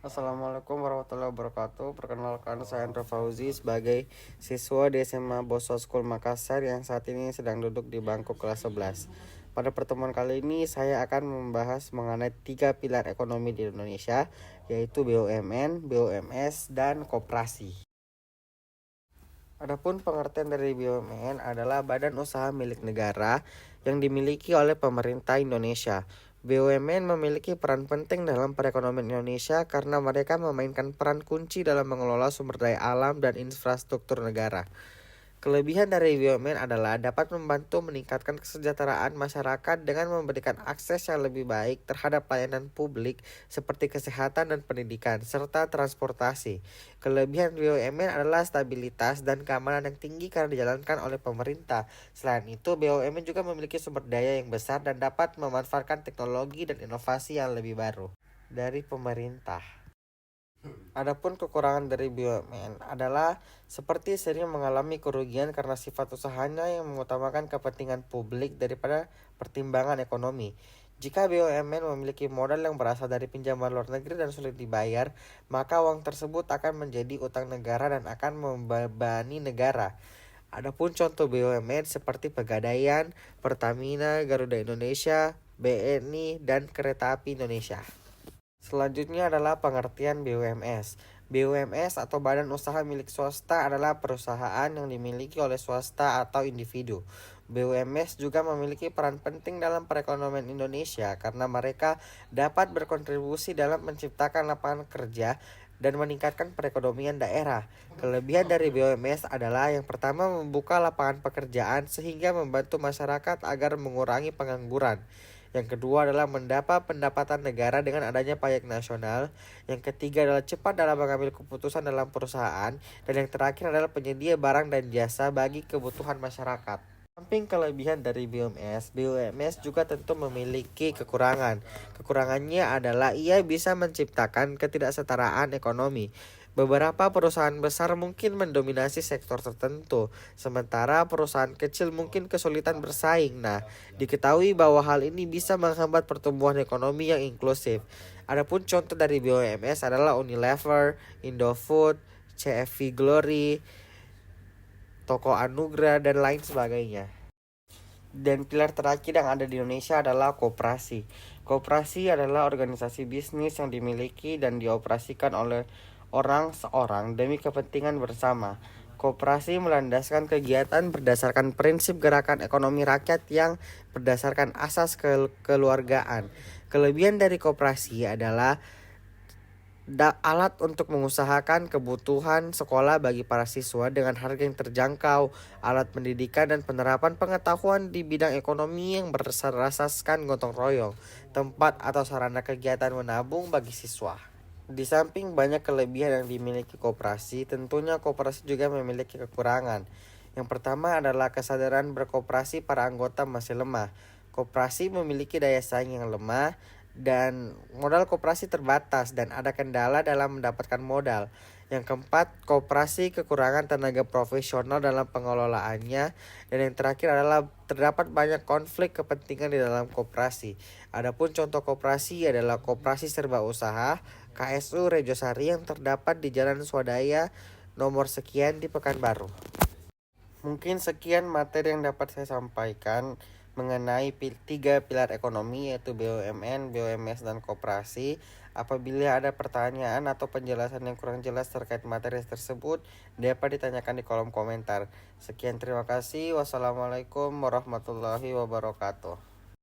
Assalamualaikum warahmatullahi wabarakatuh. Perkenalkan, saya Andra Fauzi sebagai siswa di SMA Boso School Makassar yang saat ini sedang duduk di bangku kelas 11. Pada pertemuan kali ini saya akan membahas mengenai 3 pilar ekonomi di Indonesia, yaitu BUMN, BUMS, dan koperasi. Adapun pengertian dari BUMN adalah badan usaha milik negara yang dimiliki oleh pemerintah Indonesia. BUMN memiliki peran penting dalam perekonomian Indonesia karena mereka memainkan peran kunci dalam mengelola sumber daya alam dan infrastruktur negara. Kelebihan dari BUMN adalah dapat membantu meningkatkan kesejahteraan masyarakat dengan memberikan akses yang lebih baik terhadap pelayanan publik seperti kesehatan dan pendidikan, serta transportasi. Kelebihan BUMN adalah stabilitas dan keamanan yang tinggi karena dijalankan oleh pemerintah. Selain itu, BUMN juga memiliki sumber daya yang besar dan dapat memanfaatkan teknologi dan inovasi yang lebih baru dari pemerintah. Adapun kekurangan dari BUMN adalah seperti sering mengalami kerugian karena sifat usahanya yang mengutamakan kepentingan publik daripada pertimbangan ekonomi. Jika BUMN memiliki modal yang berasal dari pinjaman luar negeri dan sulit dibayar, maka uang tersebut akan menjadi utang negara dan akan membebani negara. Adapun contoh BUMN seperti Pegadaian, Pertamina, Garuda Indonesia, BNI, dan Kereta Api Indonesia. Selanjutnya adalah pengertian BUMS. BUMS atau badan usaha milik swasta adalah perusahaan yang dimiliki oleh swasta atau individu. BUMS juga memiliki peran penting dalam perekonomian Indonesia karena mereka dapat berkontribusi dalam menciptakan lapangan kerja dan meningkatkan perekonomian daerah. Kelebihan dari BUMS adalah yang pertama membuka lapangan pekerjaan sehingga membantu masyarakat agar mengurangi pengangguran. Yang kedua adalah mendapat pendapatan negara dengan adanya pajak nasional. Yang ketiga adalah cepat dalam mengambil keputusan dalam perusahaan. Dan yang terakhir adalah penyedia barang dan jasa bagi kebutuhan masyarakat. Samping kelebihan dari BUMS juga tentu memiliki kekurangan. Kekurangannya adalah ia bisa menciptakan ketidaksetaraan ekonomi. Beberapa perusahaan besar mungkin mendominasi sektor tertentu, sementara perusahaan kecil mungkin kesulitan bersaing. Nah, diketahui bahwa hal ini bisa menghambat pertumbuhan ekonomi yang inklusif. Adapun contoh dari BUMS adalah Unilever, Indofood, CFV Glory, Toko Anugrah, dan lain sebagainya. Dan pilar terakhir yang ada di Indonesia adalah koperasi. Koperasi adalah organisasi bisnis yang dimiliki dan dioperasikan oleh orang seorang demi kepentingan bersama. Koperasi melandaskan kegiatan berdasarkan prinsip gerakan ekonomi rakyat yang berdasarkan asas kekeluargaan. Kelebihan dari koperasi adalah alat untuk mengusahakan kebutuhan sekolah bagi para siswa dengan harga yang terjangkau, alat pendidikan dan penerapan pengetahuan di bidang ekonomi yang berasaskan gotong royong, tempat atau sarana kegiatan menabung bagi siswa. Di samping banyak kelebihan yang dimiliki koperasi, tentunya koperasi juga memiliki kekurangan. Yang pertama adalah kesadaran berkoperasi para anggota masih lemah. Koperasi memiliki daya saing yang lemah dan modal koperasi terbatas dan ada kendala dalam mendapatkan modal. Yang keempat, koperasi kekurangan tenaga profesional dalam pengelolaannya. Dan yang terakhir adalah terdapat banyak konflik kepentingan di dalam koperasi. Adapun contoh koperasi adalah Koperasi Serba Usaha, KSU Rejosari yang terdapat di Jalan Swadaya nomor sekian di Pekanbaru. Mungkin sekian materi yang dapat saya sampaikan mengenai 3 pilar ekonomi yaitu BUMN, BUMS, dan koperasi. Apabila ada pertanyaan atau penjelasan yang kurang jelas terkait materi tersebut, dapat ditanyakan di kolom komentar. Sekian, terima kasih. Wassalamualaikum warahmatullahi wabarakatuh.